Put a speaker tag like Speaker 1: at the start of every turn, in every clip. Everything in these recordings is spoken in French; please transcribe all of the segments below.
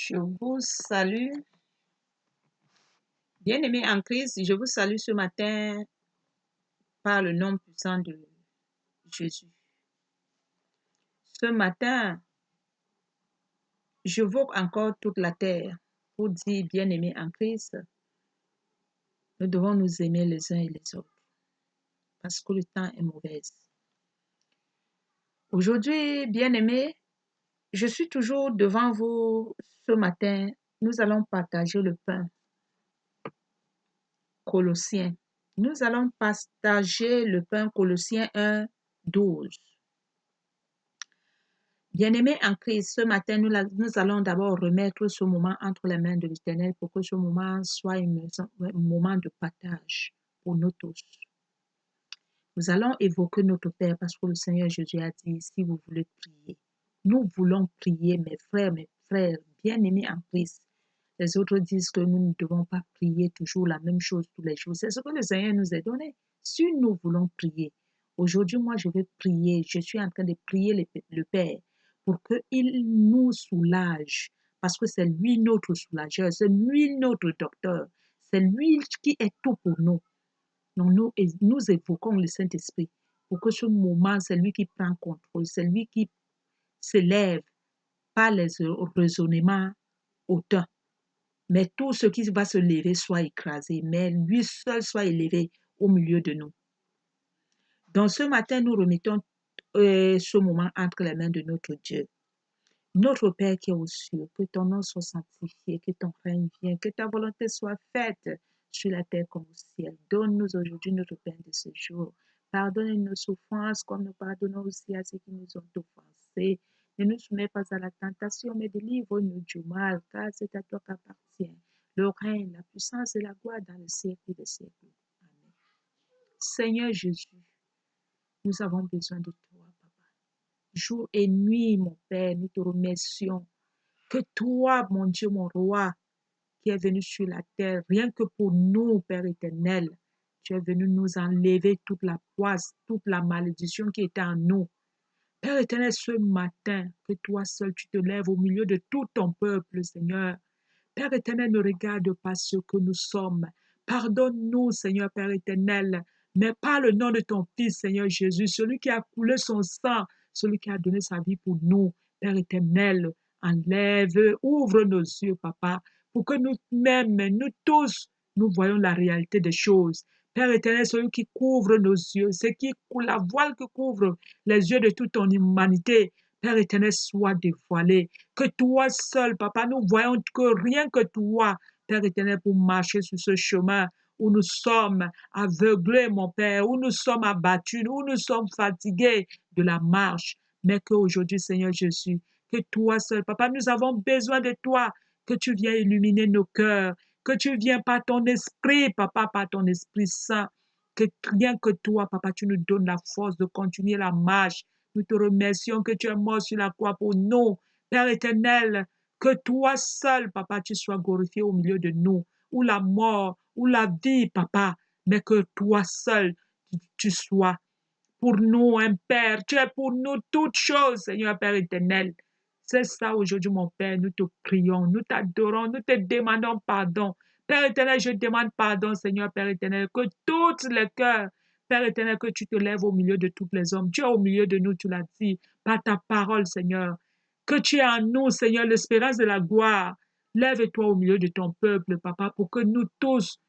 Speaker 1: Je vous salue. Bien-aimés en Christ, je vous salue ce matin par le nom puissant de Jésus. Ce matin, j'évoque encore toute la terre pour dire, bien-aimés en Christ, nous devons nous aimer les uns et les autres parce que le temps est mauvais. Aujourd'hui, bien-aimés, je suis toujours devant vous ce matin. Nous allons partager le pain. Colossiens. Nous allons partager le pain Colossiens 1, 12. Bien-aimés en Christ, ce matin, nous allons d'abord remettre ce moment entre les mains de l'Éternel pour que ce moment soit un moment de partage pour nous tous. Nous allons évoquer notre Père parce que le Seigneur Jésus a dit, si vous voulez prier, nous voulons prier, mes frères, bien-aimés en Christ. Les autres disent que nous ne devons pas prier toujours la même chose tous les jours. C'est ce que le Seigneur nous a donné. Si nous voulons prier, aujourd'hui, moi, je vais prier. Je suis en train de prier le Père pour qu'il nous soulage. Parce que c'est lui notre soulageur, c'est lui notre docteur. C'est lui qui est tout pour nous. Donc, nous évoquons le Saint-Esprit pour que ce moment, c'est lui qui prend contrôle. C'est lui qui s'élève par les raisonnements hautains. Mais tout ce qui va se lever soit écrasé, mais lui seul soit élevé au milieu de nous. Donc ce matin, nous remettons ce moment entre les mains de notre Dieu. Notre Père qui est aux cieux, que ton nom soit sanctifié, que ton règne vienne, que ta volonté soit faite sur la terre comme au ciel. Donne-nous aujourd'hui notre pain de ce jour. Pardonne nos souffrances comme nous pardonnons aussi à ceux qui nous ont offensés. Ne nous soumets pas à la tentation, mais délivre-nous du mal, car c'est à toi qu'appartient le règne, la puissance et la gloire dans le siècle des siècles. Amen. Seigneur Jésus, nous avons besoin de toi, Papa. Jour et nuit, mon Père, nous te remercions. Que toi, mon Dieu, mon roi, qui est venu sur la terre, rien que pour nous, Père éternel, tu es venu nous enlever toute la poisse, toute la malédiction qui était en nous. Père éternel, ce matin, que toi seul tu te lèves au milieu de tout ton peuple, Seigneur. Père éternel, ne regarde pas ce que nous sommes. Pardonne-nous, Seigneur Père éternel, mais par le nom de ton Fils, Seigneur Jésus, celui qui a coulé son sang, celui qui a donné sa vie pour nous. Père éternel, enlève, ouvre nos yeux, Papa, pour que nous-mêmes, nous tous, nous voyons la réalité des choses. Père éternel, celui qui couvre nos yeux, c'est la voile qui couvre les yeux de toute ton humanité. Père éternel, soit dévoilé. Que toi seul, Papa, nous voyons que rien que toi, Père éternel, pour marcher sur ce chemin où nous sommes aveuglés, mon Père, où nous sommes abattus, où nous sommes fatigués de la marche. Mais qu'aujourd'hui, Seigneur Jésus, que toi seul, Papa, nous avons besoin de toi, que tu viens illuminer nos cœurs, que tu viens par ton esprit, Papa, par ton Esprit Saint, que rien que toi, Papa, tu nous donnes la force de continuer la marche. Nous te remercions que tu es mort sur la croix pour nous. Père éternel, que toi seul, Papa, tu sois glorifié au milieu de nous, ou la mort, ou la vie, Papa, mais que toi seul, tu sois pour nous un Père. Tu es pour nous toutes choses, Seigneur Père éternel. C'est ça aujourd'hui, mon Père, nous te prions, nous t'adorons, nous te demandons pardon. Père éternel, je demande pardon, Seigneur Père éternel, que tous les cœurs, Père éternel, que tu te lèves au milieu de tous les hommes. Tu es au milieu de nous, tu l'as dit, par ta parole, Seigneur. Que tu es en nous, Seigneur, l'espérance de la gloire. Lève-toi au milieu de ton peuple, Papa, pour que nous tous,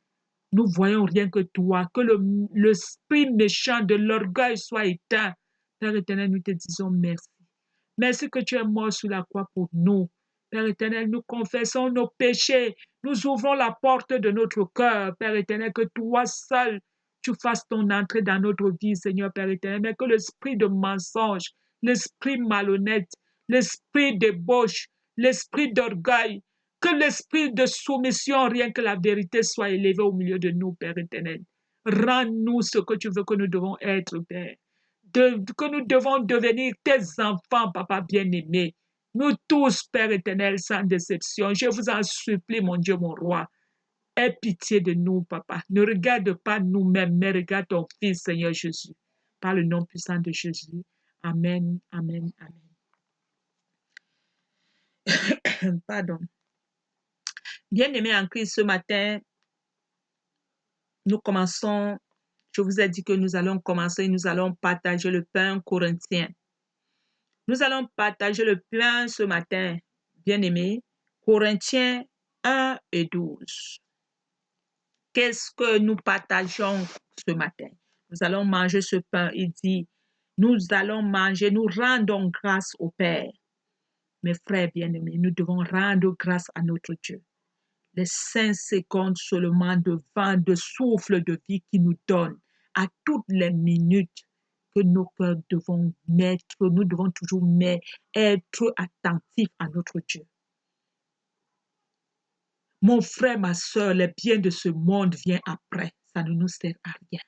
Speaker 1: nous voyons rien que toi, que l'esprit méchant de l'orgueil soit éteint. Père éternel, nous te disons merci. Merci que tu es mort sur la croix pour nous. Père éternel, nous confessons nos péchés. Nous ouvrons la porte de notre cœur. Père éternel, que toi seul, tu fasses ton entrée dans notre vie, Seigneur Père éternel. Mais que l'esprit de mensonge, l'esprit malhonnête, l'esprit d'ébauche, l'esprit d'orgueil, que l'esprit de soumission, rien que la vérité soit élevé au milieu de nous, Père éternel. Rends-nous ce que tu veux que nous devons être, Père. Que nous devons devenir tes enfants, Papa bien-aimé. Nous tous, Père éternel, sans déception. Je vous en supplie, mon Dieu, mon roi. Aie pitié de nous, Papa. Ne regarde pas nous-mêmes, mais regarde ton Fils, Seigneur Jésus. Par le nom puissant de Jésus. Amen, amen, amen. Pardon. Bien-aimés en Christ, ce matin, nous commençons, je vous ai dit que nous allons commencer, nous allons partager le pain corinthien. Nous allons partager le pain ce matin, bien-aimés, Corinthiens 1 et 12. Qu'est-ce que nous partageons ce matin? Nous allons manger ce pain. Il dit, nous allons manger, nous rendons grâce au Père. Mes frères bien-aimés, nous devons rendre grâce à notre Dieu. Les 5 secondes seulement de vent, de souffle de vie qu'il nous donne à toutes les minutes que nos cœurs devons mettre, nous devons toujours être attentifs à notre Dieu. Mon frère, ma soeur, les biens de ce monde viennent après. Ça ne nous sert à rien.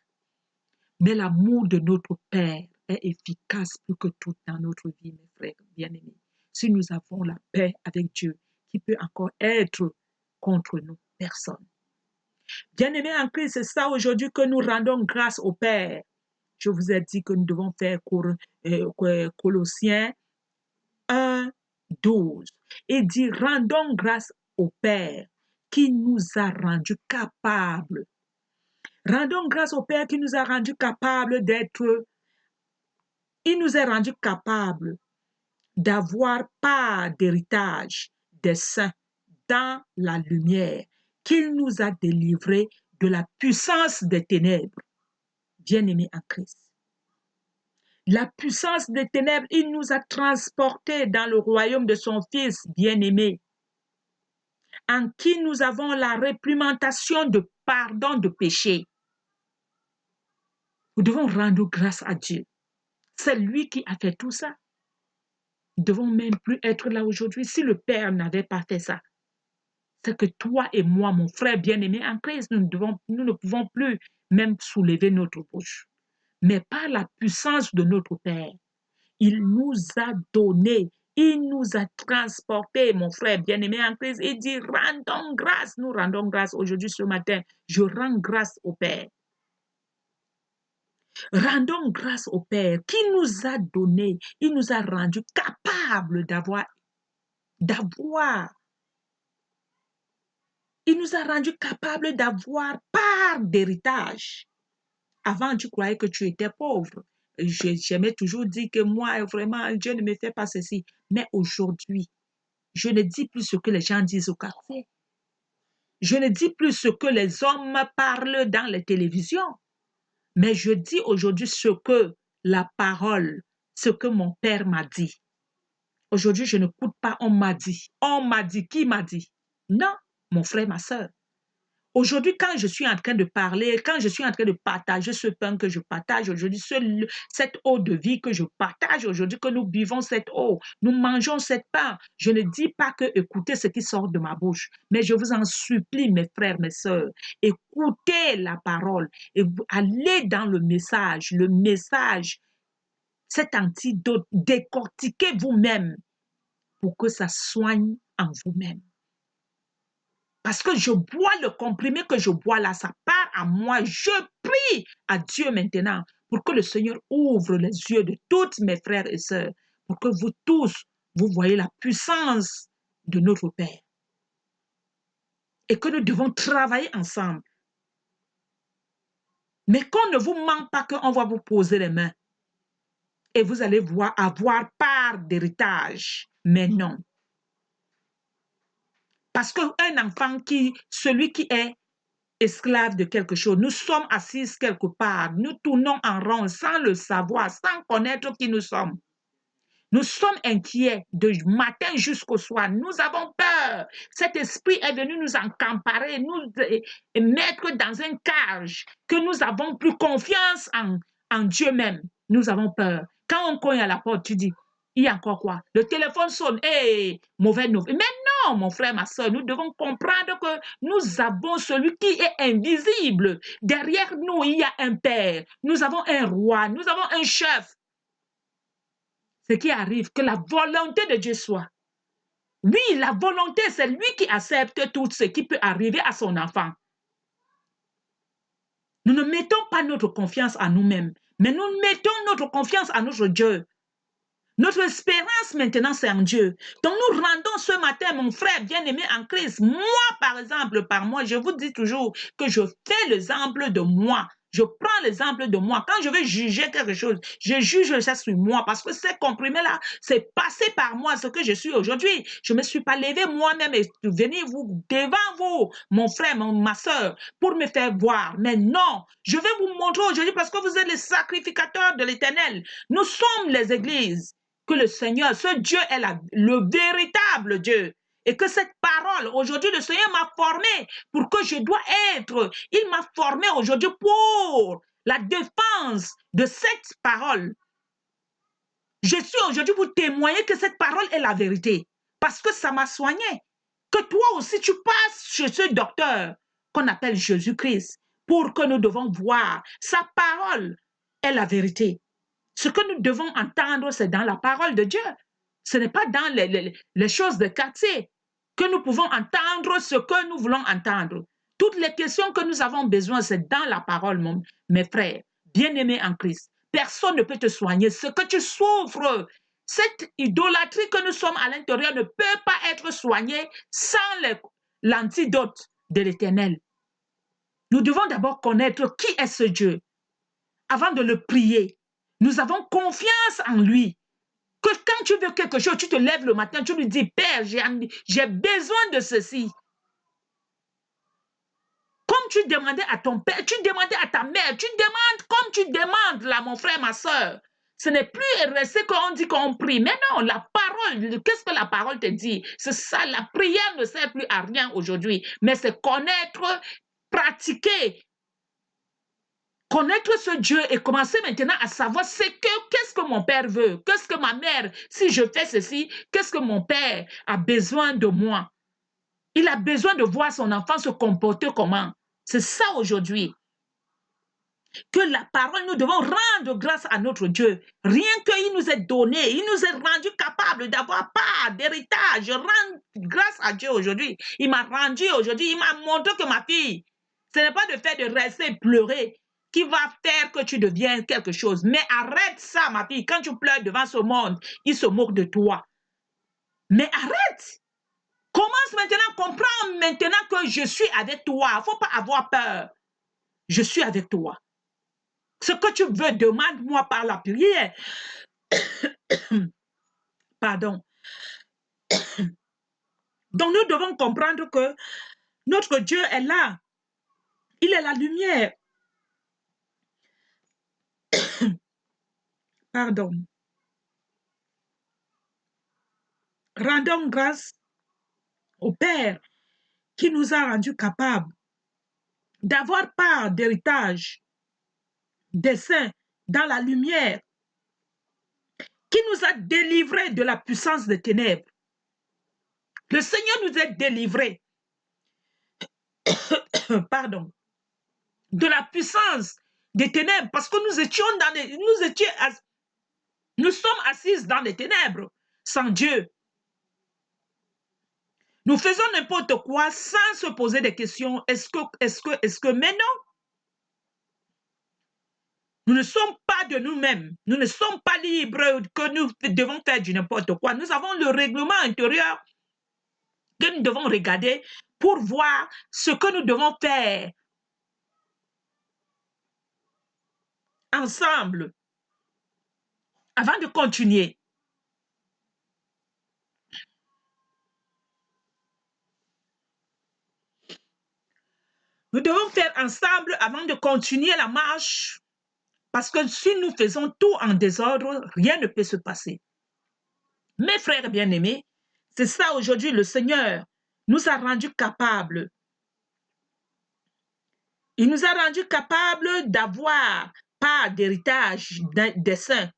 Speaker 1: Mais l'amour de notre Père est efficace plus que tout dans notre vie, mes frères bien-aimés. Si nous avons la paix avec Dieu, qui peut encore être contre nous? Personne. Bien-aimés en Christ, c'est ça aujourd'hui que nous rendons grâce au Père. Je vous ai dit que nous devons faire Colossiens 1, 12. Il dit, rendons grâce au Père qui nous a rendus capables. Rendons grâce au Père qui nous a rendus capables d'être. Il nous a rendus capables d'avoir part d'héritage des saints dans la lumière, qu'il nous a délivrés de la puissance des ténèbres. Bien-aimés en Christ. La puissance des ténèbres, il nous a transportés dans le royaume de son Fils bien-aimé, en qui nous avons la réprimandation de pardon de péché. Nous devons rendre grâce à Dieu. C'est lui qui a fait tout ça. Nous ne devons même plus être là aujourd'hui si le Père n'avait pas fait ça. C'est que toi et moi, mon frère bien-aimé en Christ, nous ne pouvons plus même soulever notre bouche. Mais par la puissance de notre Père, il nous a donné, il nous a transportés, mon frère bien-aimé en Christ. Il dit, rendons grâce, nous rendons grâce aujourd'hui ce matin. Je rends grâce au Père. Rendons grâce au Père qui nous a donné, il nous a rendus capables il nous a rendus capables d'avoir part d'héritage. Avant, tu croyais que tu étais pauvre. J'aimais toujours dire que moi, vraiment, Dieu ne me fait pas ceci. Mais aujourd'hui, je ne dis plus ce que les gens disent au quartier. Je ne dis plus ce que les hommes parlent dans les télévisions. Mais je dis aujourd'hui ce que la parole, ce que mon père m'a dit. Aujourd'hui, je n'écoute pas on m'a dit. On m'a dit, qui m'a dit? Non, mon frère, ma soeur. Aujourd'hui, quand je suis en train de parler, quand je suis en train de partager ce pain que je partage aujourd'hui, cette eau de vie que je partage aujourd'hui, que nous buvons cette eau, nous mangeons cette pain, je ne dis pas que écoutez ce qui sort de ma bouche, mais je vous en supplie, mes frères, mes sœurs, écoutez la parole et allez dans le message, cet antidote, décortiquez vous-même pour que ça soigne en vous-même. Parce que je bois le comprimé que je bois là, ça part à moi. Je prie à Dieu maintenant pour que le Seigneur ouvre les yeux de tous mes frères et sœurs, pour que vous tous, vous voyez la puissance de notre Père. Et que nous devons travailler ensemble. Mais qu'on ne vous manque pas qu'on va vous poser les mains. Et vous allez avoir part d'héritage. Mais non. Parce qu'un enfant celui qui est esclave de quelque chose, nous sommes assis quelque part, nous tournons en rond sans le savoir, sans connaître qui nous sommes. Nous sommes inquiets de matin jusqu'au soir. Nous avons peur. Cet esprit est venu nous encamparer, nous mettre dans un cage, que nous avons plus confiance en Dieu même. Nous avons peur. Quand on cogne à la porte, tu dis, il y a encore quoi? Le téléphone sonne. Hey, mauvaise nouvelle. Mais non, mon frère, ma soeur, nous devons comprendre que nous avons celui qui est invisible. Derrière nous, il y a un père. Nous avons un roi. Nous avons un chef. Ce qui arrive, que la volonté de Dieu soit. Oui, la volonté, c'est lui qui accepte tout ce qui peut arriver à son enfant. Nous ne mettons pas notre confiance en nous-mêmes, mais nous mettons notre confiance en notre Dieu. Notre espérance maintenant, c'est en Dieu. Donc, nous rendons ce matin, mon frère bien-aimé en Christ. Moi, par exemple, par moi, je vous dis toujours que je fais l'exemple de moi. Je prends l'exemple de moi. Quand je veux juger quelque chose, je juge ça sur moi parce que ces comprimés-là, c'est passé par moi ce que je suis aujourd'hui. Je ne me suis pas levé moi-même et venir vous, devant vous, mon frère, ma soeur, pour me faire voir. Mais non, je vais vous montrer aujourd'hui parce que vous êtes les sacrificateurs de l'Éternel. Nous sommes les églises. Que le Seigneur, ce Dieu est le véritable Dieu. Et que cette parole, aujourd'hui, le Seigneur m'a formé pour que je dois être. Il m'a formé aujourd'hui pour la défense de cette parole. Je suis aujourd'hui pour témoigner que cette parole est la vérité. Parce que ça m'a soigné. Que toi aussi, tu passes chez ce docteur qu'on appelle Jésus-Christ pour que nous devons voir. Sa parole est la vérité. Ce que nous devons entendre, c'est dans la parole de Dieu. Ce n'est pas dans les choses de quartier que nous pouvons entendre ce que nous voulons entendre. Toutes les questions que nous avons besoin, c'est dans la parole, mes frères, bien-aimés en Christ. Personne ne peut te soigner. Ce que tu souffres, cette idolâtrie que nous sommes à l'intérieur ne peut pas être soignée sans l'antidote de l'Éternel. Nous devons d'abord connaître qui est ce Dieu avant de le prier. Nous avons confiance en lui. Que quand tu veux quelque chose, tu te lèves le matin, tu lui dis, Père, j'ai besoin de ceci. Comme tu demandais à ton père, tu demandais à ta mère, tu demandes comme tu demandes là, mon frère, ma soeur. Ce n'est plus rester qu'on dit qu'on prie. Mais non, la parole, qu'est-ce que la parole te dit? C'est ça, la prière ne sert plus à rien aujourd'hui. Mais c'est connaître, pratiquer. Connaître ce Dieu et commencer maintenant à savoir qu'est-ce que mon père veut, qu'est-ce que ma mère, si je fais ceci, qu'est-ce que mon père a besoin de moi. Il a besoin de voir son enfant se comporter comment. C'est ça aujourd'hui. Que la parole, nous devons rendre grâce à notre Dieu. Rien qu'il nous ait donné, il nous est rendu capable d'avoir part d'héritage. Je rends grâce à Dieu aujourd'hui. Il m'a rendu aujourd'hui, il m'a montré que ma fille, ce n'est pas de faire de rester pleurer qui va faire que tu deviennes quelque chose. Mais arrête ça, ma fille. Quand tu pleures devant ce monde, il se moque de toi. Mais arrête. Commence maintenant, comprends maintenant que je suis avec toi. Il ne faut pas avoir peur. Je suis avec toi. Ce que tu veux, demande-moi par la prière. Pardon. Donc nous devons comprendre que notre Dieu est là. Il est la lumière. Pardon. Rendons grâce au Père qui nous a rendus capables d'avoir part d'héritage des saints dans la lumière, qui nous a délivrés de la puissance des ténèbres. Le Seigneur nous a délivrés, pardon, de la puissance des ténèbres, parce que nous sommes assis dans les ténèbres, sans Dieu. Nous faisons n'importe quoi sans se poser des questions. Est-ce que, mais non. Nous ne sommes pas de nous-mêmes. Nous ne sommes pas libres que nous devons faire du n'importe quoi. Nous avons le règlement intérieur que nous devons regarder pour voir ce que nous devons faire ensemble avant de continuer. Nous devons faire ensemble avant de continuer la marche, parce que si nous faisons tout en désordre, rien ne peut se passer. Mes frères bien-aimés, c'est ça aujourd'hui le Seigneur nous a rendus capables. Il nous a rendus capables d'avoir part d'héritage des saints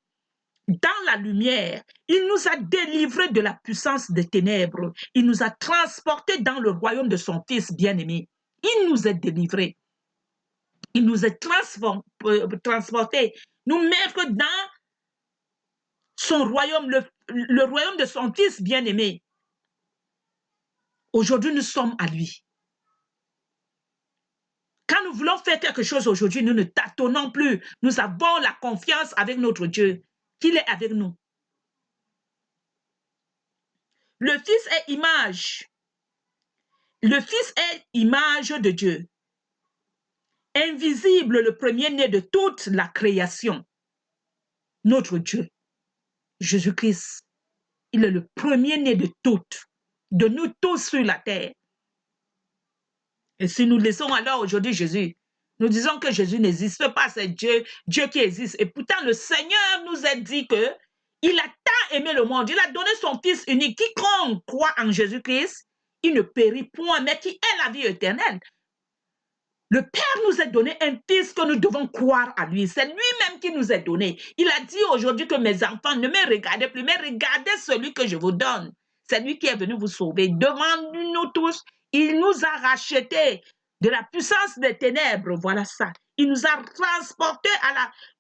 Speaker 1: dans la lumière. Il nous a délivrés de la puissance des ténèbres. Il nous a transportés dans le royaume de son Fils bien-aimé. Il nous a délivrés. Il nous a transportés, nous mettre dans son royaume, le royaume de son Fils bien-aimé. Aujourd'hui, nous sommes à lui. Quand nous voulons faire quelque chose aujourd'hui, nous ne tâtonnons plus. Nous avons la confiance avec notre Dieu, qu'il est avec nous. Le Fils est image. Le Fils est image de Dieu. Invisible, le premier-né de toute la création. Notre Dieu, Jésus-Christ, il est le premier-né de toutes, de nous tous sur la terre. Et si nous laissons alors aujourd'hui Jésus, nous disons que Jésus n'existe pas, c'est Dieu, Dieu qui existe. Et pourtant, le Seigneur nous a dit que il a tant aimé le monde, il a donné son Fils unique. Quiconque croit en Jésus-Christ, il ne périt point, mais qui est la vie éternelle. Le Père nous a donné un Fils que nous devons croire à lui. C'est lui-même qui nous a donné. Il a dit aujourd'hui que mes enfants, ne me regardez plus, mais regardez celui que je vous donne. C'est lui qui est venu vous sauver. Devant nous tous, il nous a rachetés de la puissance des ténèbres. Voilà ça. Il nous a transportés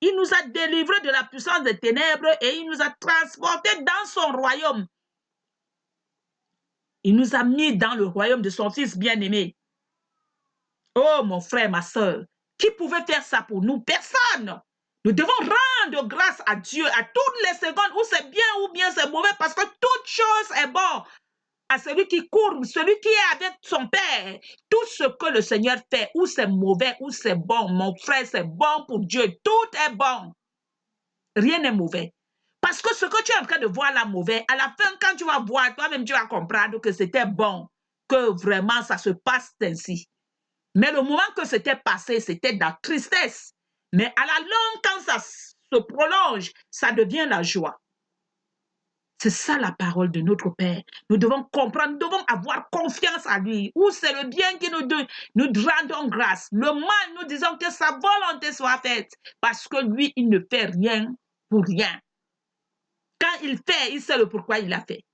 Speaker 1: il nous a délivrés de la puissance des ténèbres et il nous a transportés dans son royaume. Il nous a mis dans le royaume de son Fils bien-aimé. Oh, mon frère, ma soeur, qui pouvait faire ça pour nous? Personne. Nous devons rendre grâce à Dieu à toutes les secondes où c'est bien ou bien c'est mauvais parce que toute chose est bon à celui qui court, celui qui est avec son Père. Tout ce que le Seigneur fait, ou c'est mauvais ou c'est bon, mon frère, c'est bon pour Dieu. Tout est bon. Rien n'est mauvais. Parce que ce que tu es en train de voir là mauvais, à la fin, quand tu vas voir, toi-même, tu vas comprendre que c'était bon, que vraiment ça se passe ainsi. Mais le moment que c'était passé, c'était de la tristesse. Mais à la longue, quand ça se prolonge, ça devient la joie. C'est ça la parole de notre Père. Nous devons comprendre, nous devons avoir confiance à lui. Où c'est le bien qui nous rendons grâce. Le mal, nous disons que sa volonté soit faite. Parce que lui, il ne fait rien pour rien. Quand il fait, il sait le pourquoi il a fait.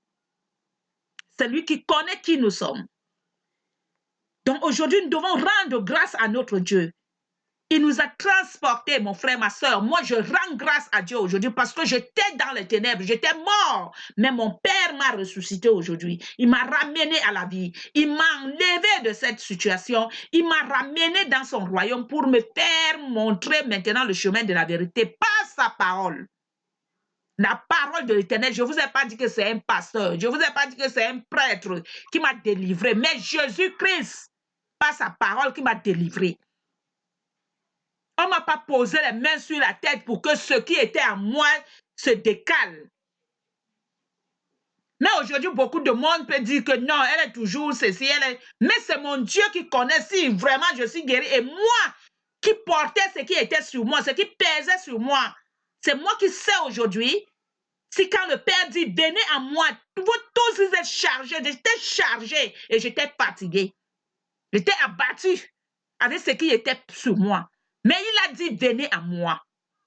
Speaker 1: C'est lui qui connaît qui nous sommes. Donc aujourd'hui, nous devons rendre grâce à notre Dieu. Il nous a transportés, mon frère, ma soeur. Moi, je rends grâce à Dieu aujourd'hui parce que j'étais dans les ténèbres, j'étais mort. Mais mon Père m'a ressuscité aujourd'hui. Il m'a ramené à la vie. Il m'a enlevé de cette situation. Il m'a ramené dans son royaume pour me faire montrer maintenant le chemin de la vérité par sa parole. La parole de l'Éternel, je ne vous ai pas dit que c'est un pasteur. Je ne vous ai pas dit que c'est un prêtre qui m'a délivré. Mais Jésus-Christ, par sa parole, qui m'a délivré. On ne m'a pas posé les mains sur la tête pour que ce qui était à moi se décale. Mais aujourd'hui, beaucoup de monde peut dire que non, elle est toujours ceci, mais c'est mon Dieu qui connaît si vraiment je suis guéri. Et moi, qui portais ce qui était sur moi, ce qui pesait sur moi, c'est moi qui sais aujourd'hui. Si quand le Père dit, venez à moi, vous tous vous êtes chargés, j'étais chargé et j'étais fatigué. J'étais abattu avec ce qui était sur moi. Mais il a dit, venez à moi.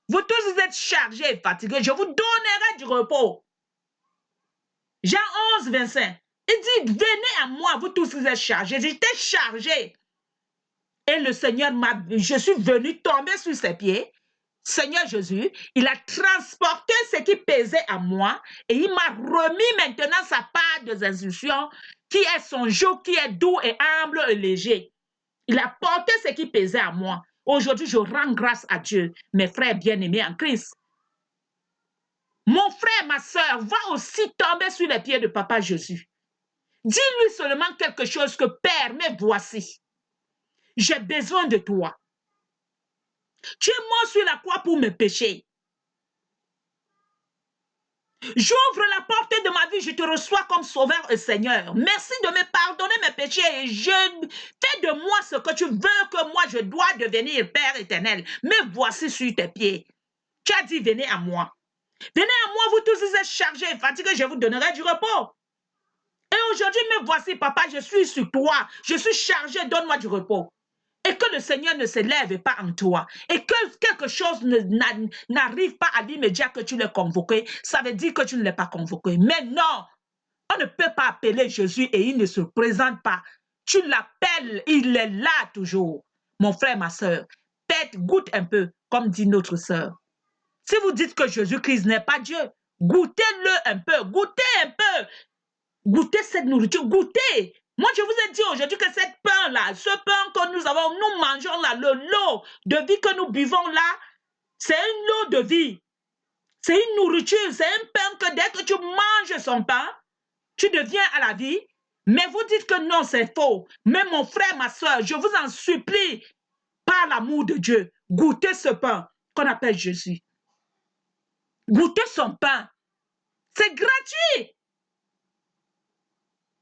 Speaker 1: Vous tous vous êtes chargés et fatigués, je vous donnerai du repos. Jean 11, 25. Il dit, venez à moi, vous tous vous êtes chargés. J'étais chargé. Et le Seigneur je suis venu tomber sur ses pieds. Seigneur Jésus, il a transporté ce qui pesait à moi et il m'a remis maintenant sa part des instructions qui est son joug, qui est doux et humble et léger. Il a porté ce qui pesait à moi. Aujourd'hui, je rends grâce à Dieu, mes frères bien-aimés en Christ. Mon frère, ma soeur, va aussi tomber sur les pieds de Papa Jésus. Dis-lui seulement quelque chose que Père, mais voici. J'ai besoin de toi. Tu es mort sur la croix pour mes péchés. J'ouvre la porte de ma vie, je te reçois comme sauveur et Seigneur. Merci de me pardonner mes péchés et fais de moi ce que tu veux que moi je dois devenir, Père éternel. Me voici sur tes pieds. Tu as dit, venez à moi. Venez à moi, vous tous vous êtes chargés et fatigués, je vous donnerai du repos. Et aujourd'hui, me voici, papa, je suis sur toi. Je suis chargé, donne-moi du repos. Et que le Seigneur ne se lève pas en toi. Et que quelque chose n'arrive pas à l'immédiat que tu l'as convoqué. Ça veut dire que tu ne l'as pas convoqué. Mais non, on ne peut pas appeler Jésus et il ne se présente pas. Tu l'appelles, il est là toujours. Mon frère, ma soeur, goûte un peu, comme dit notre soeur. Si vous dites que Jésus-Christ n'est pas Dieu, goûtez-le un peu, goûtez un peu. Goûtez cette nourriture, goûtez. Moi, je vous ai dit aujourd'hui que cette pain-là, ce pain que nous mangeons là, le lot de vie que nous buvons là, c'est une lot de vie. C'est une nourriture, c'est un pain que dès que tu manges son pain, tu deviens à la vie, mais vous dites que non, c'est faux. Mais mon frère, ma soeur, je vous en supplie, par l'amour de Dieu, goûtez ce pain qu'on appelle Jésus. Goûtez son pain. C'est gratuit.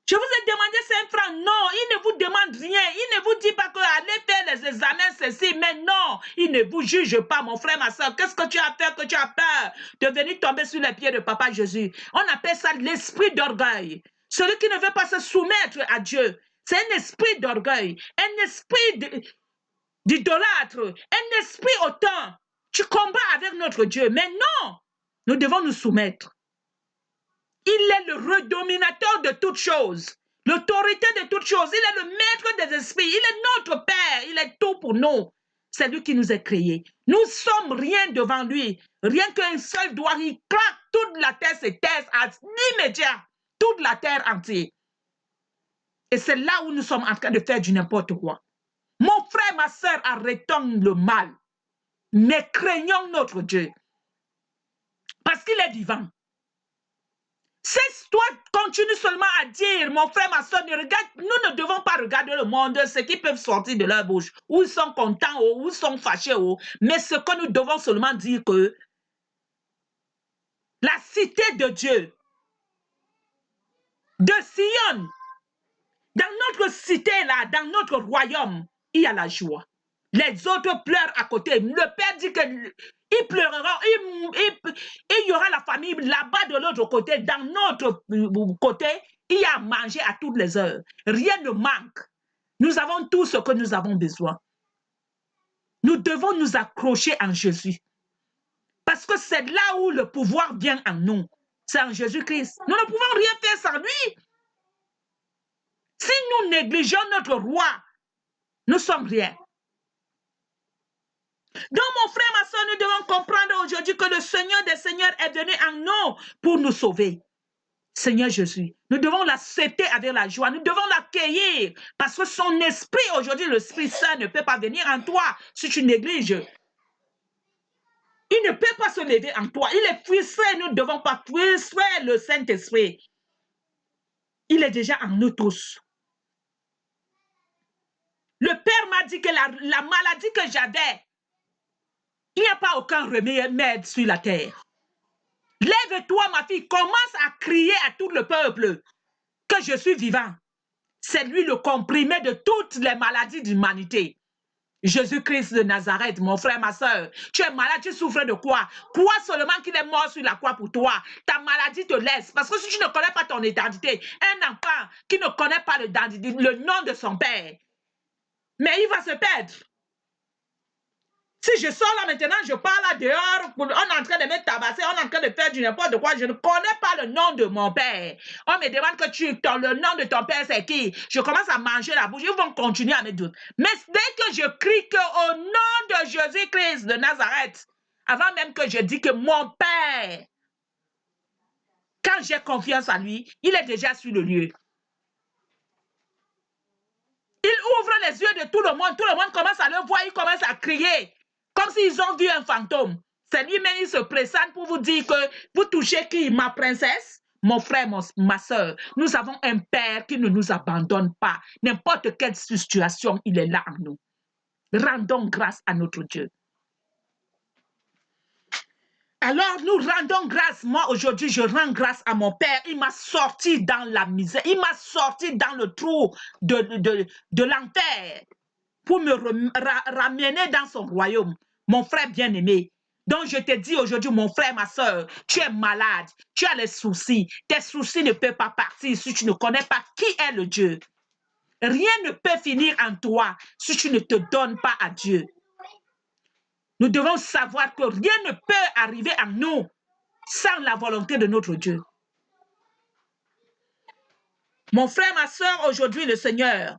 Speaker 1: Je vous ai demandé 5 francs. Non, il ne vous demande rien. Il ne vous dit pas que allez faire les examens, ceci. Mais non, il ne vous juge pas, mon frère, ma soeur. Qu'est-ce que tu as fait que tu as peur de venir tomber sur les pieds de Papa Jésus? On appelle ça l'esprit d'orgueil. Celui qui ne veut pas se soumettre à Dieu, c'est un esprit d'orgueil, un esprit d'idolâtre, un esprit autant. Tu combats avec notre Dieu. Mais non, nous devons nous soumettre. Il est le redominateur de toutes choses, l'autorité de toutes choses. Il est le maître des esprits. Il est notre Père. Il est tout pour nous. C'est lui qui nous a créés. Nous sommes rien devant lui. Rien qu'un seul doigt, il claque, toute la terre se taise à l'immédiat. Toute la terre entière. Et c'est là où nous sommes en train de faire du n'importe quoi. Mon frère, ma soeur, arrêtons le mal. Mais craignons notre Dieu. Parce qu'il est vivant. Cesse-toi, continue seulement à dire, mon frère, ma soeur, nous ne devons pas regarder le monde, ce qui peuvent sortir de leur bouche, où ils sont contents, où ils sont fâchés, mais ce que nous devons seulement dire que la cité de Dieu, de Sion, dans notre cité là, dans notre royaume, il y a la joie. Les autres pleurent à côté. Le Père dit qu'il pleurera, il y aura la famille là-bas de l'autre côté. Dans notre côté, il y a à manger à toutes les heures. Rien ne manque. Nous avons tout ce que nous avons besoin. Nous devons nous accrocher en Jésus. Parce que c'est là où le pouvoir vient en nous. C'est en Jésus-Christ. Nous ne pouvons rien faire sans lui. Si nous négligeons notre roi, nous sommes rien. Donc, mon frère, ma soeur, nous devons comprendre aujourd'hui que le Seigneur des Seigneurs est venu en nous pour nous sauver. Seigneur Jésus, nous devons l'accepter avec la joie, nous devons l'accueillir parce que son esprit, aujourd'hui, l'Esprit Saint ne peut pas venir en toi si tu négliges. Il ne peut pas se lever en toi. Il est frustré, nous ne devons pas frustrer le Saint-Esprit. Il est déjà en nous tous. Le Père m'a dit que la maladie que j'avais, il n'y a pas aucun remède sur la terre. Lève-toi, ma fille, commence à crier à tout le peuple que je suis vivant. C'est lui le comprimé de toutes les maladies de l'humanité. Jésus-Christ de Nazareth, mon frère, ma soeur, tu es malade, tu souffres de quoi? Quoi seulement qu'il est mort sur la croix pour toi? Ta maladie te laisse. Parce que si tu ne connais pas ton identité, un enfant qui ne connaît pas le nom de son père, mais il va se perdre. Si je sors là maintenant, je pars là dehors, on est en train de me tabasser, on est en train de faire du n'importe quoi, je ne connais pas le nom de mon père. On me demande que le nom de ton père c'est qui? Je commence à manger la bouche, ils vont continuer à me dire. Mais dès que je crie qu'au nom de Jésus-Christ de Nazareth, avant même que je dise que mon père, quand j'ai confiance en lui, il est déjà sur le lieu. Il ouvre les yeux de tout le monde commence à le voir, il commence à crier. Comme s'ils ont vu un fantôme. C'est lui-même, il se présente pour vous dire que vous touchez qui? Ma princesse, mon frère, ma soeur. Nous avons un Père qui ne nous abandonne pas. N'importe quelle situation, il est là en nous. Rendons grâce à notre Dieu. Alors, nous rendons grâce. Moi, aujourd'hui, je rends grâce à mon Père. Il m'a sorti dans la misère. Il m'a sorti dans le trou de l'enfer pour me ramener dans son royaume. Mon frère bien-aimé, donc je te dis aujourd'hui, mon frère, ma soeur, tu es malade, tu as les soucis. Tes soucis ne peuvent pas partir si tu ne connais pas qui est le Dieu. Rien ne peut finir en toi si tu ne te donnes pas à Dieu. Nous devons savoir que rien ne peut arriver en nous sans la volonté de notre Dieu. Mon frère, ma soeur, aujourd'hui, le Seigneur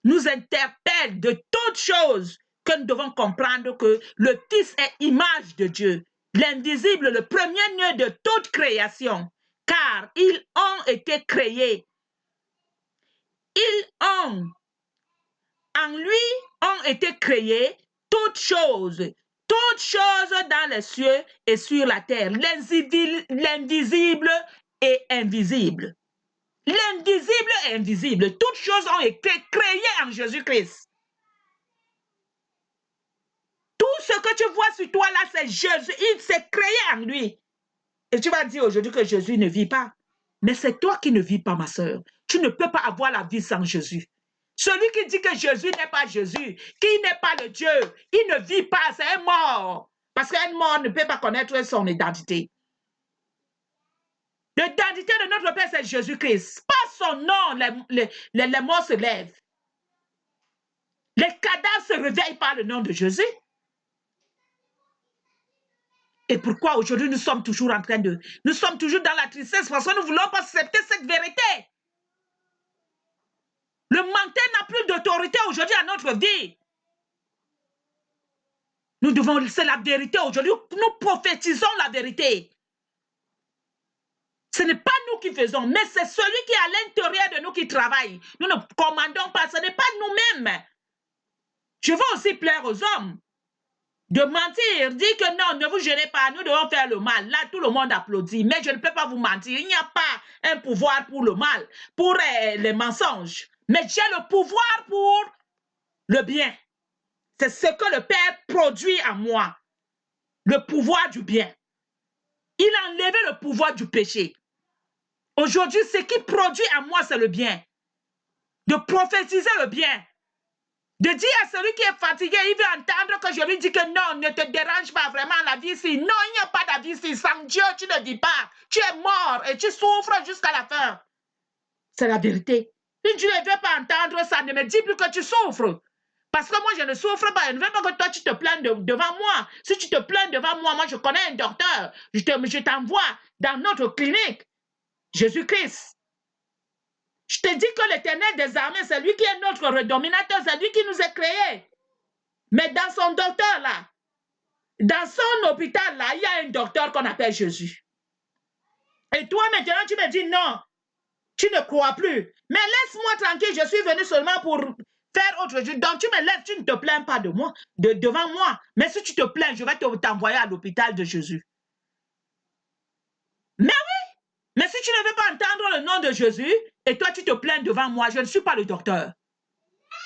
Speaker 1: nous interpelle de toutes choses que nous devons comprendre que le Fils est image de Dieu, l'invisible, le premier-né de toute création, car ils ont été créés. En lui ont été créées toutes choses dans les cieux et sur la terre, l'invisible et invisible. L'indisible et invisible. Toutes choses ont été créées en Jésus-Christ. Tout ce que tu vois sur toi là, c'est Jésus. Il s'est créé en lui. Et tu vas dire aujourd'hui que Jésus ne vit pas. Mais c'est toi qui ne vis pas, ma soeur. Tu ne peux pas avoir la vie sans Jésus. Celui qui dit que Jésus n'est pas Jésus, qui n'est pas le Dieu, il ne vit pas, c'est un mort. Parce qu'un mort ne peut pas connaître son identité. L'identité de notre Père, c'est Jésus-Christ. Pas son nom, les morts se lèvent. Les cadavres se réveillent par le nom de Jésus. Et pourquoi aujourd'hui nous sommes toujours en train de... Nous sommes toujours dans la tristesse parce que nous ne voulons pas accepter cette vérité. Le menteur n'a plus d'autorité aujourd'hui à notre vie. Nous devons... C'est la vérité aujourd'hui. Nous prophétisons la vérité. Ce n'est pas nous qui faisons, mais c'est celui qui est à l'intérieur de nous qui travaille. Nous ne commandons pas, ce n'est pas nous-mêmes. Je veux aussi plaire aux hommes. De mentir, dire que non, ne vous gênez pas, nous devons faire le mal. Là, tout le monde applaudit, mais je ne peux pas vous mentir. Il n'y a pas un pouvoir pour le mal, pour les mensonges. Mais j'ai le pouvoir pour le bien. C'est ce que le Père produit en moi. Le pouvoir du bien. Il a enlevé le pouvoir du péché. Aujourd'hui, ce qui produit en moi, c'est le bien. De prophétiser le bien. De dire à celui qui est fatigué, il veut entendre que je lui dis que non, ne te dérange pas vraiment la vie ici. Non, il n'y a pas de vie ici. Sans Dieu, tu ne dis pas. Tu es mort et tu souffres jusqu'à la fin. C'est la vérité. Si tu ne veux pas entendre ça, ne me dis plus que tu souffres. Parce que moi, je ne souffre pas. Je ne veux pas que toi, tu te plaignes devant moi. Si tu te plains devant moi, moi, je connais un docteur. Je t'envoie dans notre clinique. Jésus-Christ. Je te dis que l'Éternel des armées, c'est lui qui est notre redominateur, c'est lui qui nous a créés. Mais dans son docteur là, dans son hôpital là, il y a un docteur qu'on appelle Jésus. Et toi maintenant, tu me dis non, tu ne crois plus. Mais laisse-moi tranquille, je suis venu seulement pour faire autre chose. Donc tu me laisses, tu ne te plains pas de moi, devant moi. Mais si tu te plains, je vais t'envoyer à l'hôpital de Jésus. Mais oui, mais si tu ne veux pas entendre le nom de Jésus, et toi tu te plains devant moi, je ne suis pas le docteur.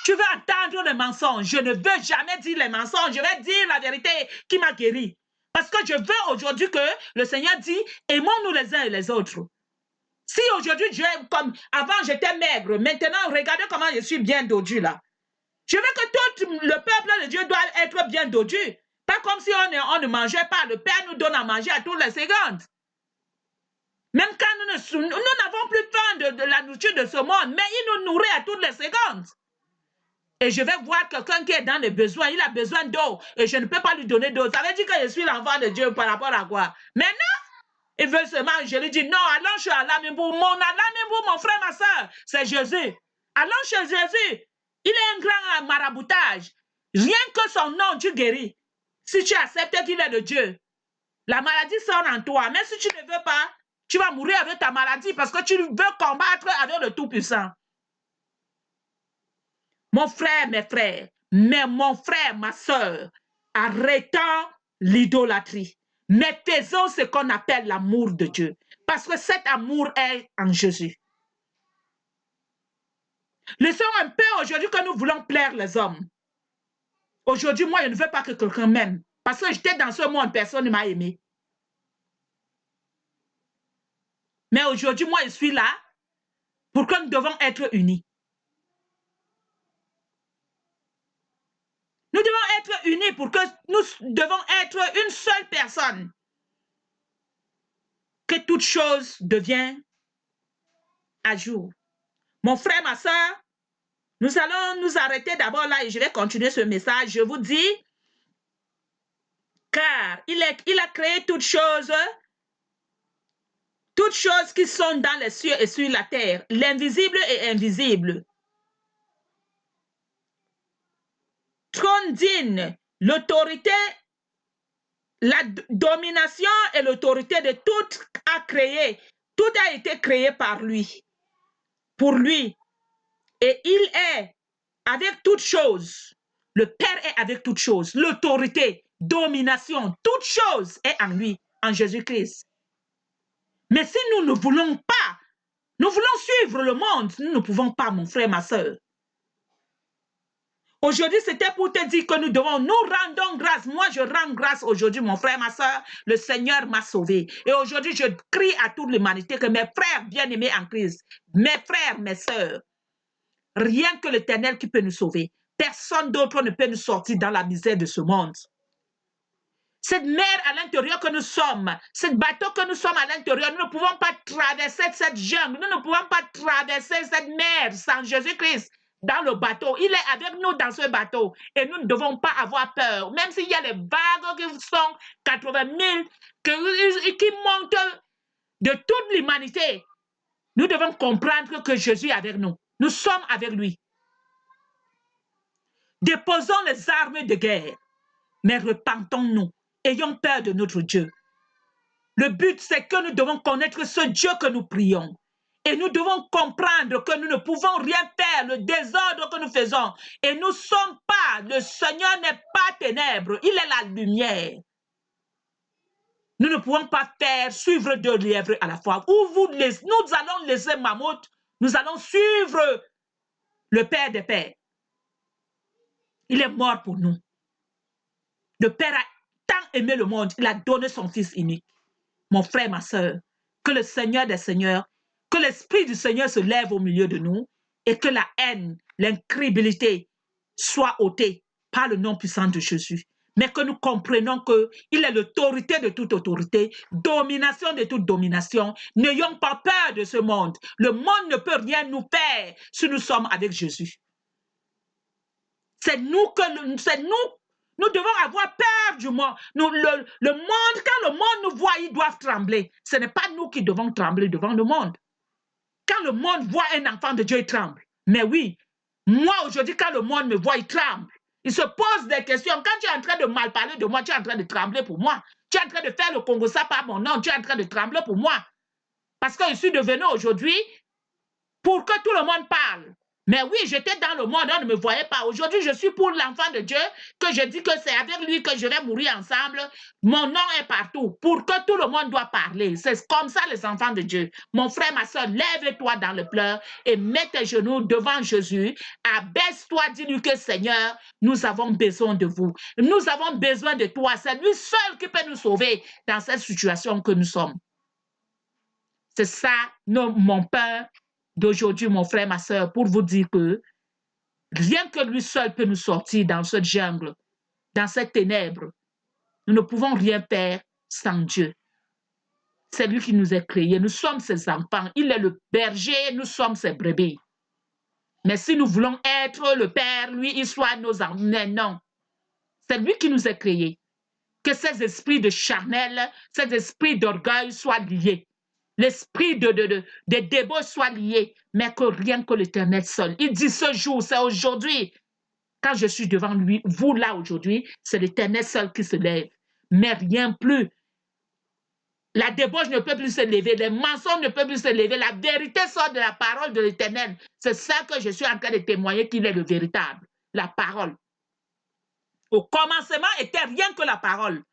Speaker 1: Tu veux entendre les mensonges. Je ne veux jamais dire les mensonges. Je vais dire la vérité qui m'a guéri. Parce que je veux aujourd'hui que le Seigneur dit, aimons-nous les uns et les autres. Si aujourd'hui, comme avant j'étais maigre, maintenant regardez comment je suis bien dodu là. Je veux que tout le peuple de Dieu doit être bien dodu. Pas comme si on ne mangeait pas. Le Père nous donne à manger à toutes les secondes. Même quand nous n'avons plus faim de la nourriture de ce monde, mais il nous nourrit à toutes les secondes. Et je vais voir quelqu'un qui est dans les besoins, il a besoin d'eau, et je ne peux pas lui donner d'eau. Ça veut dire que je suis l'enfant de Dieu par rapport à quoi? Mais non, il veut seulement, je lui dis, non, allons chez Alamibou, mon frère, ma soeur, c'est Jésus. Allons chez Jésus. Il est un grand maraboutage. Rien que son nom, tu guéris. Si tu acceptes qu'il est de Dieu, la maladie sort en toi. Mais si tu ne veux pas, tu vas mourir avec ta maladie parce que tu veux combattre avec le Tout-Puissant. Mon frère, mes frères, mon frère, ma soeur, arrêtons l'idolâtrie. Mais faisons ce qu'on appelle l'amour de Dieu. Parce que cet amour est en Jésus. Laissons un peu aujourd'hui que nous voulons plaire les hommes. Aujourd'hui, moi, je ne veux pas que quelqu'un m'aime. Parce que j'étais dans ce monde, personne ne m'a aimé. Mais aujourd'hui, moi, je suis là pour que nous devons être unis. Nous devons être unis pour que nous devons être une seule personne. Que toute chose devienne à jour. Mon frère, ma soeur, nous allons nous arrêter d'abord là et je vais continuer ce message. Je vous dis, car il a créé toutes choses qui sont dans les cieux et sur la terre, l'invisible et invisible. Trône digne, l'autorité, la domination et l'autorité de tout a créé. Tout a été créé par lui, pour lui. Et il est avec toutes choses. Le Père est avec toutes choses. L'autorité, domination, toutes choses est en lui, en Jésus-Christ. Mais si nous ne voulons pas, nous voulons suivre le monde, nous ne pouvons pas, mon frère, ma soeur. Aujourd'hui, c'était pour te dire que nous devons, nous rendons grâce. Moi, je rends grâce aujourd'hui, mon frère, ma soeur. Le Seigneur m'a sauvé. Et aujourd'hui, je crie à toute l'humanité que mes frères bien-aimés en Christ, mes frères, mes soeurs, rien que l'Éternel qui peut nous sauver. Personne d'autre ne peut nous sortir dans la misère de ce monde. Cette mer à l'intérieur que nous sommes, ce bateau que nous sommes à l'intérieur, nous ne pouvons pas traverser cette jungle, nous ne pouvons pas traverser cette mer sans Jésus-Christ dans le bateau. Il est avec nous dans ce bateau et nous ne devons pas avoir peur. Même s'il y a les vagues qui sont 80 000, qui montent de toute l'humanité, nous devons comprendre que Jésus est avec nous. Nous sommes avec lui. Déposons les armes de guerre, mais repentons-nous. Ayons peur de notre Dieu. Le but, c'est que nous devons connaître ce Dieu que nous prions. Et nous devons comprendre que nous ne pouvons rien faire, le désordre que nous faisons. Et nous ne sommes pas, le Seigneur n'est pas ténèbres, il est la lumière. Nous ne pouvons pas faire suivre deux lièvres à la fois. Nous allons laisser Mammouth, nous allons suivre le Père des Pères. Il est mort pour nous. Le Père a tant aimé le monde, il a donné son Fils unique. Mon frère, ma soeur, que le Seigneur des Seigneurs, que l'Esprit du Seigneur se lève au milieu de nous et que la haine, l'incrédulité soit ôtée par le nom puissant de Jésus. Mais que nous comprenions qu'il est l'autorité de toute autorité, domination de toute domination. N'ayons pas peur de ce monde. Le monde ne peut rien nous faire si nous sommes avec Jésus. C'est nous nous devons avoir peur du monde. Le monde, quand le monde nous voit, ils doivent trembler. Ce n'est pas nous qui devons trembler devant le monde. Quand le monde voit un enfant de Dieu, il tremble. Mais oui, moi aujourd'hui, quand le monde me voit, il tremble. Il se pose des questions. Quand tu es en train de mal parler de moi, tu es en train de trembler pour moi. Tu es en train de faire le Congo ça par mon nom, tu es en train de trembler pour moi. Parce que je suis devenu aujourd'hui pour que tout le monde parle. Mais oui, j'étais dans le monde, on ne me voyait pas. Aujourd'hui, je suis pour l'enfant de Dieu, que je dis que c'est avec lui que je vais mourir ensemble. Mon nom est partout, pour que tout le monde doit parler. C'est comme ça les enfants de Dieu. Mon frère, ma soeur, lève-toi dans le pleur et mets tes genoux devant Jésus. Abaisse-toi, dis-lui que Seigneur, nous avons besoin de vous. Nous avons besoin de toi. C'est lui seul qui peut nous sauver dans cette situation que nous sommes. C'est ça, mon Père d'aujourd'hui, mon frère, ma soeur, pour vous dire que rien que lui seul peut nous sortir dans cette jungle, dans cette ténèbre. Nous ne pouvons rien faire sans Dieu. C'est lui qui nous a créés. Nous sommes ses enfants. Il est le berger, nous sommes ses brebis. Mais si nous voulons être le Père, lui, il soit nos enfants. Non. C'est lui qui nous a créés. Que ces esprits de charnel, ces esprits d'orgueil soient liés. L'esprit de débauche soit lié, mais que rien que l'Éternel seul. Il dit ce jour, c'est aujourd'hui. Quand je suis devant lui, vous là aujourd'hui, c'est l'Éternel seul qui se lève. Mais rien plus. La débauche ne peut plus se lever, les mensonges ne peuvent plus se lever. La vérité sort de la parole de l'Éternel. C'est ça que je suis en train de témoigner qu'il est le véritable. La parole. Au commencement était rien que la parole.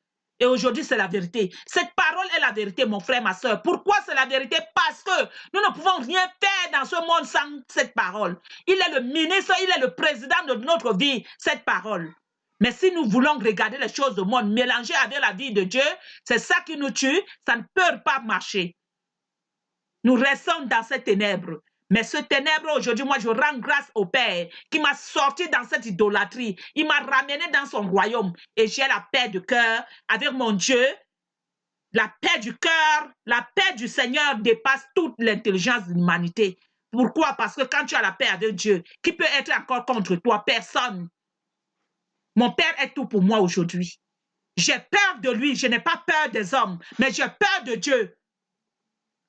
Speaker 1: Et aujourd'hui, c'est la vérité. Cette parole est la vérité, mon frère, ma soeur. Pourquoi c'est la vérité? Parce que nous ne pouvons rien faire dans ce monde sans cette parole. Il est le ministre, il est le président de notre vie, cette parole. Mais si nous voulons regarder les choses du monde, mélanger avec la vie de Dieu, c'est ça qui nous tue, ça ne peut pas marcher. Nous restons dans cette ténèbre. Mais ce ténèbre, aujourd'hui, moi, je rends grâce au Père qui m'a sorti dans cette idolâtrie. Il m'a ramené dans son royaume. Et j'ai la paix du cœur avec mon Dieu. La paix du cœur, la paix du Seigneur dépasse toute l'intelligence de l'humanité. Pourquoi? Parce que quand tu as la paix avec Dieu, qui peut être encore contre toi? Personne. Mon Père est tout pour moi aujourd'hui. J'ai peur de lui. Je n'ai pas peur des hommes, mais j'ai peur de Dieu.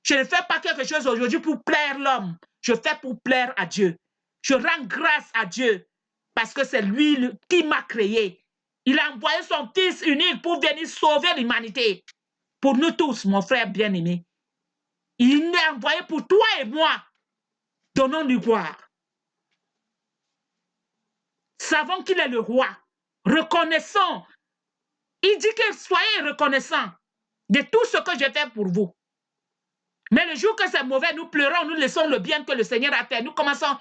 Speaker 1: Je ne fais pas quelque chose aujourd'hui pour plaire l'homme. Je fais pour plaire à Dieu. Je rends grâce à Dieu parce que c'est lui qui m'a créé. Il a envoyé son Fils unique pour venir sauver l'humanité. Pour nous tous, mon frère bien-aimé. Il l'a envoyé pour toi et moi. Donnons-lui gloire. Savons qu'il est le roi. Reconnaissons. Il dit que soyez reconnaissants de tout ce que je fais pour vous. Mais le jour que c'est mauvais, nous pleurons, nous laissons le bien que le Seigneur a fait. Nous commençons,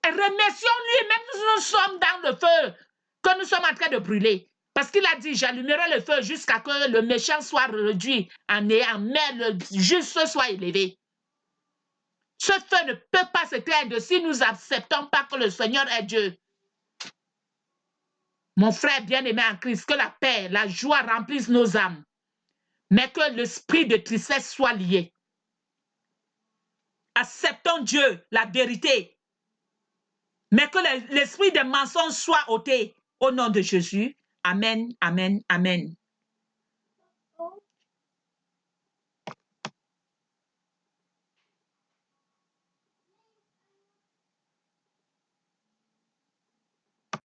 Speaker 1: remercions-lui, même si nous sommes dans le feu, que nous sommes en train de brûler. Parce qu'il a dit, j'allumerai le feu jusqu'à que le méchant soit réduit en néant, mais le juste soit élevé. Ce feu ne peut pas s'éteindre si nous n'acceptons pas que le Seigneur est Dieu. Mon frère bien-aimé en Christ, que la paix, la joie remplissent nos âmes, mais que l'esprit de tristesse soit lié. Acceptons Dieu, la vérité, mais que l'esprit de mensonge soit ôté. Au nom de Jésus, amen, amen, amen.